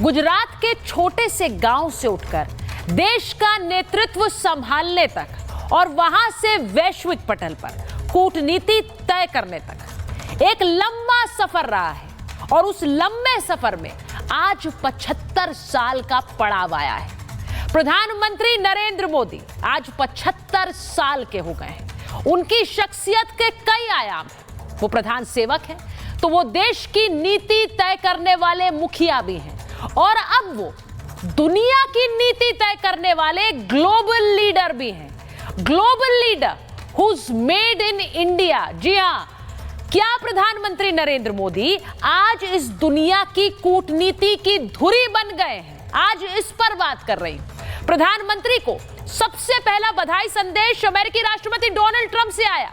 गुजरात के छोटे से गांव से उठकर देश का नेतृत्व संभालने तक और वहां से वैश्विक पटल पर कूटनीति तय करने तक एक लंबा सफर रहा है। और उस लंबे सफर में आज 75 साल का पड़ाव आया है। प्रधानमंत्री नरेंद्र मोदी आज 75 साल के हो गए हैं। उनकी शख्सियत के कई आयाम हैं। वो प्रधान सेवक हैं तो वो देश की नीति तय करने वाले मुखिया भी हैं और अब वो दुनिया की नीति तय करने वाले ग्लोबल लीडर भी हैं। Global leader who's made in India. जी हां, क्या प्रधानमंत्री नरेंद्र मोदी आज इस दुनिया की कूटनीति की धुरी बन गए हैं? आज इस पर बात कर रही हूं। प्रधानमंत्री को सबसे पहला बधाई संदेश अमेरिकी राष्ट्रपति डोनाल्ड ट्रंप से आया।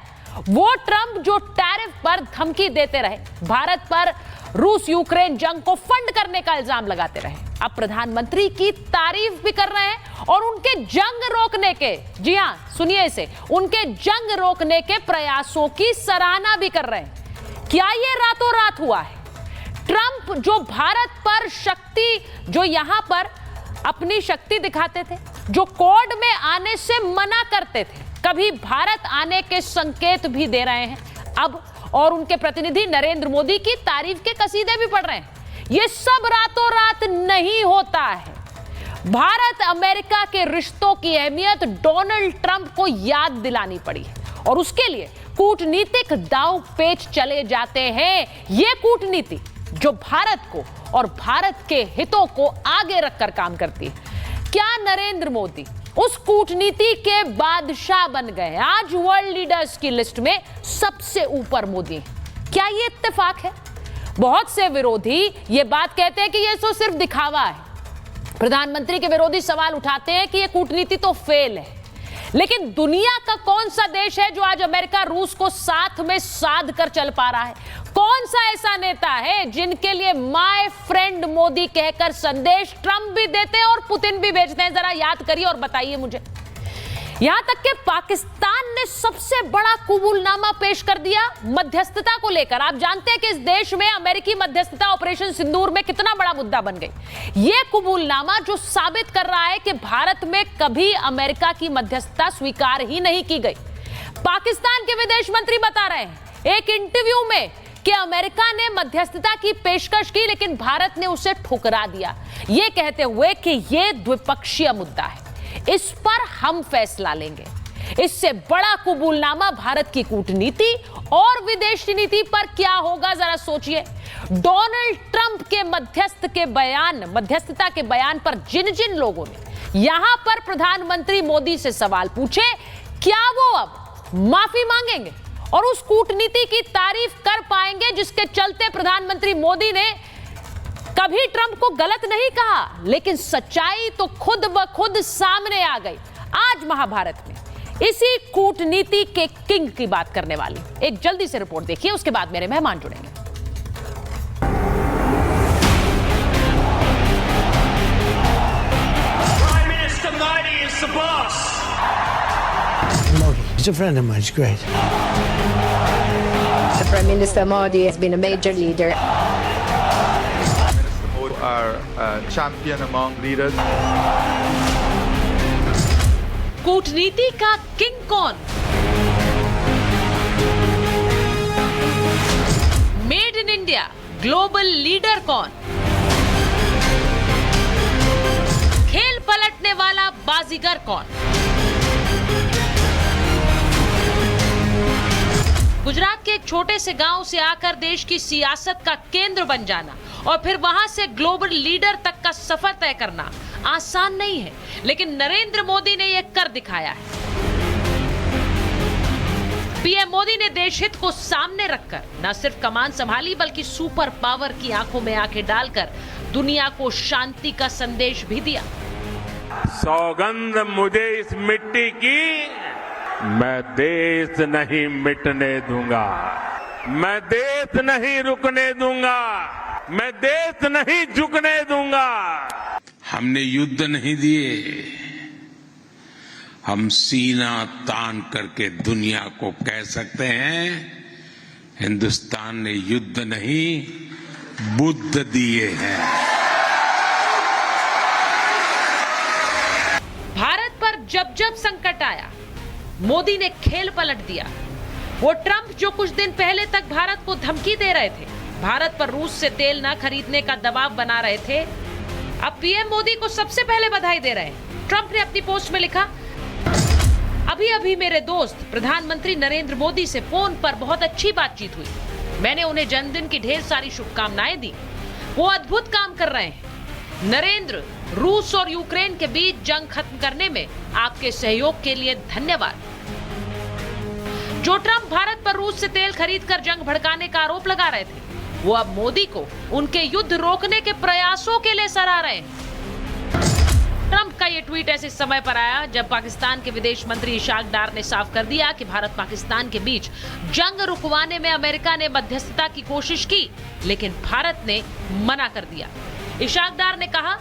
वो ट्रंप जो टैरिफ पर धमकी देते रहे, भारत पर रूस यूक्रेन जंग को फंड करने का इल्जाम लगाते रहे, अब प्रधानमंत्री की तारीफ भी कर रहे हैं और उनके जंग रोकने के, जी हां सुनिए इसे, उनके जंग रोकने के प्रयासों की सराहना भी कर रहे हैं। क्या ये रातों रात हुआ है? ट्रंप जो भारत पर शक्ति, जो यहां पर अपनी शक्ति दिखाते थे, जो कोड में आने से मना करते थे, कभी भारत आने के संकेत भी दे रहे हैं अब, और उनके प्रतिनिधि नरेंद्र मोदी की तारीफ के कसीदे भी पढ़ रहे हैं। यह सब रातों रात नहीं होता है। भारत अमेरिका के रिश्तों की अहमियत डोनाल्ड ट्रंप को याद दिलानी पड़ी है और उसके लिए कूटनीतिक दांव पेच चले जाते हैं। यह कूटनीति जो भारत को और भारत के हितों को आगे रखकर काम करती है। क्या नरेंद्र मोदी उस कूटनीति के बादशाह बन गए? आज वर्ल्ड लीडर्स की लिस्ट में सबसे ऊपर मोदी। क्या ये इत्तेफाक है? बहुत से विरोधी ये बात कहते हैं कि ये तो सिर्फ दिखावा है। प्रधानमंत्री के विरोधी सवाल उठाते हैं कि ये कूटनीति तो फेल है। लेकिन दुनिया का कौन सा देश है जो आज अमेरिका रूस को साथ में साध कर चल पा रहा है? कौन सा ऐसा नेता है जिनके लिए माय फ्रेंड मोदी कहकर संदेश ट्रंप भी देते हैं और पुतिन भी भेजते हैं? जरा याद करिए और बताइए मुझे। यहां तक कि पाकिस्तान ने सबसे बड़ा कबूलनामा पेश कर दिया मध्यस्थता को लेकर। आप जानते हैं कि इस देश में अमेरिकी मध्यस्थता ऑपरेशन सिंदूर में कितना बड़ा मुद्दा बन गई। यह कबूलनामा जो साबित कर रहा है कि भारत में कभी अमेरिका की मध्यस्थता स्वीकार ही नहीं की गई। पाकिस्तान के विदेश मंत्री बता रहे हैं एक इंटरव्यू में कि अमेरिका ने मध्यस्थता की पेशकश की लेकिन भारत ने उसे ठुकरा दिया, यह कहते हुए कि यह द्विपक्षीय मुद्दा है, इस पर हम फैसला लेंगे। इससे बड़ा कबूलनामा भारत की कूटनीति और विदेश नीति पर क्या होगा जरा सोचिए। डोनाल्ड ट्रंप के मध्यस्थता के बयान पर जिन जिन लोगों ने यहां पर प्रधानमंत्री मोदी से सवाल पूछे, क्या वो अब माफी मांगेंगे और उस कूटनीति की तारीफ कर पाएंगे जिसके चलते प्रधानमंत्री मोदी ने कभी ट्रंप को गलत नहीं कहा, लेकिन सच्चाई तो खुद ब खुद सामने आ गई। आज महाभारत में इसी कूटनीति के किंग की बात करने वाली एक जल्दी से रिपोर्ट देखिए, उसके बाद मेरे मेहमान जुड़ेंगे। Prime Minister Modi is the boss. Modi, he's a friend of mine. He's great. The Prime Minister Modi has been a major leader. Are champion among leaders. कूटनीति का किंग कौन? Made in India global leader कौन? खेल पलटने वाला बाजीगर कौन? गुजरात के एक छोटे से गांव से आकर देश की सियासत का केंद्र बन जाना और फिर वहां से ग्लोबल लीडर तक का सफर तय करना आसान नहीं है, लेकिन नरेंद्र मोदी ने यह कर दिखाया है। पीएम मोदी ने देश हित को सामने रखकर न सिर्फ कमान संभाली बल्कि सुपर पावर की आंखों में आंखें डालकर दुनिया को शांति का संदेश भी दिया। सौगंध मुझे इस मिट्टी की, मैं देश नहीं मिटने दूंगा, मैं देश नहीं रुकने दूंगा, मैं देश नहीं झुकने दूंगा। हमने युद्ध नहीं दिए, हम सीना तान करके दुनिया को कह सकते हैं हिंदुस्तान ने युद्ध नहीं बुद्ध दिए हैं। जब संकट आया मोदी ने खेल पलट दिया। वो ट्रंप जो कुछ दिन पहले तक भारत को धमकी दे रहे थे, भारत पर रूस से तेल न खरीदने का दबाव बना रहे थे, अब पीएम मोदी को सबसे पहले बधाई दे रहे हैं। ट्रंप ने अपनी पोस्ट में लिखा, अभी अभी मेरे दोस्त प्रधानमंत्री नरेंद्र मोदी से फोन पर बहुत अच्छी बातचीत हुई। मैंने उन्हें जन्मदिन की ढेर सारी शुभकामनाएं दी। वो अद्भुत काम कर रहे हैं। नरेंद्र, रूस और यूक्रेन के बीच जंग खत्म करने में आपके सहयोग के लिए धन्यवाद। जो ट्रंप भारत पर रूस से तेल खरीदकर जंग भड़काने का आरोप लगा रहे थे, वो अब मोदी को उनके युद्ध रोकने के प्रयासों के लिए सराह रहे हैं। ट्रंप का ये ट्वीट ऐसे समय पर आया जब पाकिस्तान के विदेश मंत्री इशाक डार ने साफ कर दिया कि भारत पाकिस्तान के बीच जंग रुकवाने में अमेरिका ने मध्यस्थता की कोशिश की, लेकिन भारत ने मना कर दिया। इशाक डार ने कहा,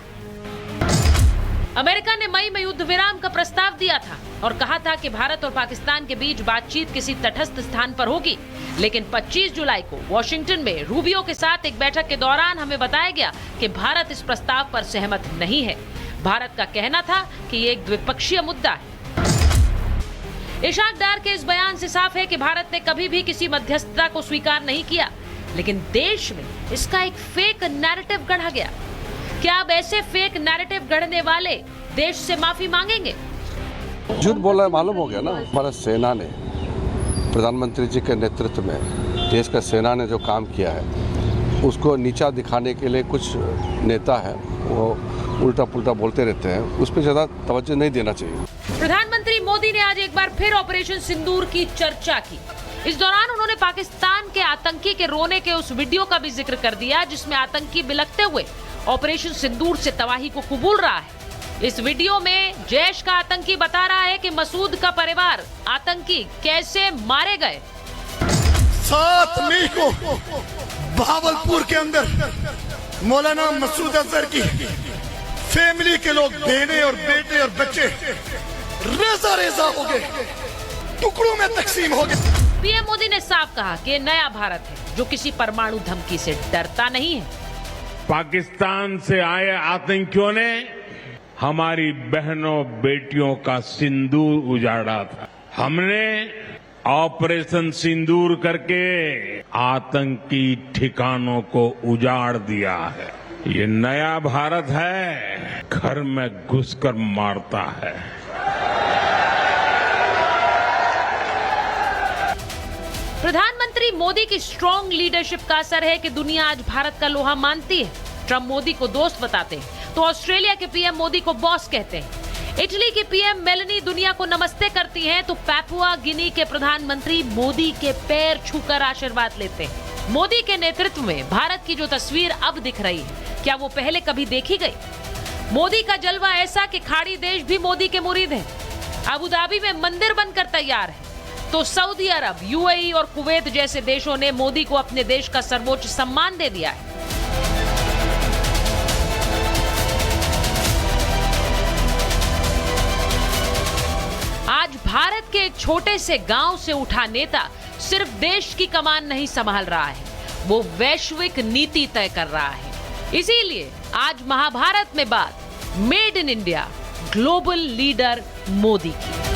अमेरिका ने मई में युद्ध विराम का प्रस्ताव दिया था और कहा था कि भारत और पाकिस्तान के बीच बातचीत किसी तटस्थ स्थान पर होगी, लेकिन 25 जुलाई को वॉशिंगटन में रूबियो के साथ एक बैठक के दौरान हमें बताया गया कि भारत इस प्रस्ताव पर सहमत नहीं है। भारत का कहना था कि ये एक द्विपक्षीय मुद्दा है। इशाक डार के इस बयान से साफ है कि भारत ने कभी भी किसी मध्यस्थता को स्वीकार नहीं किया, लेकिन देश में इसका एक फेक नैरेटिव गढ़ा गया। क्या अब ऐसे फेक नैरेटिव गढ़ने वाले देश से माफी मांगेंगे? झूठ बोला है, मालूम हो गया ना। हमारा सेना ने, प्रधानमंत्री जी के नेतृत्व में देश का सेना ने जो काम किया है, उसको नीचा दिखाने के लिए कुछ नेता है वो उल्टा पुल्टा बोलते रहते हैं, उस पर ज्यादा तवज्जो नहीं देना चाहिए। प्रधानमंत्री मोदी ने आज एक बार फिर ऑपरेशन सिंदूर की चर्चा की। इस दौरान उन्होंने पाकिस्तान के आतंकी के रोने के उस वीडियो का भी जिक्र कर दिया जिसमें आतंकी बिलखते हुए ऑपरेशन सिंदूर से तबाही को कबूल रहा है। इस वीडियो में जैश का आतंकी बता रहा है कि मसूद का परिवार आतंकी कैसे मारे गए। 7 मई को भावलपुर के अंदर मौलाना मसूद अजहर की फैमिली के लोग, बहने और बेटे और बच्चे रेजा रेजा हो गए, टुकड़ों में तकसीम हो गए। पीएम मोदी ने साफ कहा कि नया भारत है जो किसी परमाणु धमकी से डरता नहीं है। पाकिस्तान से आए आतंकियों ने हमारी बहनों बेटियों का सिंदूर उजाड़ा था। हमने ऑपरेशन सिंदूर करके आतंकी ठिकानों को उजाड़ दिया है। ये नया भारत है, घर में घुसकर मारता है। प्रधानमंत्री मोदी की स्ट्रॉन्ग लीडरशिप का असर है कि दुनिया आज भारत का लोहा मानती है। ट्रंप मोदी को दोस्त बताते हैं तो ऑस्ट्रेलिया के पीएम मोदी को बॉस कहते हैं। इटली की पीएम मेलनी दुनिया को नमस्ते करती हैं तो पापुआ गिनी के प्रधानमंत्री मोदी के पैर छूकर आशीर्वाद लेते हैं। मोदी के नेतृत्व में भारत की जो तस्वीर अब दिख रही है, क्या वो पहले कभी देखी गई? मोदी का जलवा ऐसा कि खाड़ी देश भी मोदी के मुरीद हैं। अबू धाबी में मंदिर बनकर तैयार है तो सऊदी अरब, यूएई और कुवैत जैसे देशों ने मोदी को अपने देश का सर्वोच्च सम्मान दे दिया है। आज भारत के एक छोटे से गांव से उठा नेता सिर्फ देश की कमान नहीं संभाल रहा है, वो वैश्विक नीति तय कर रहा है। इसीलिए आज महाभारत में बात made in India, global leader Modi की।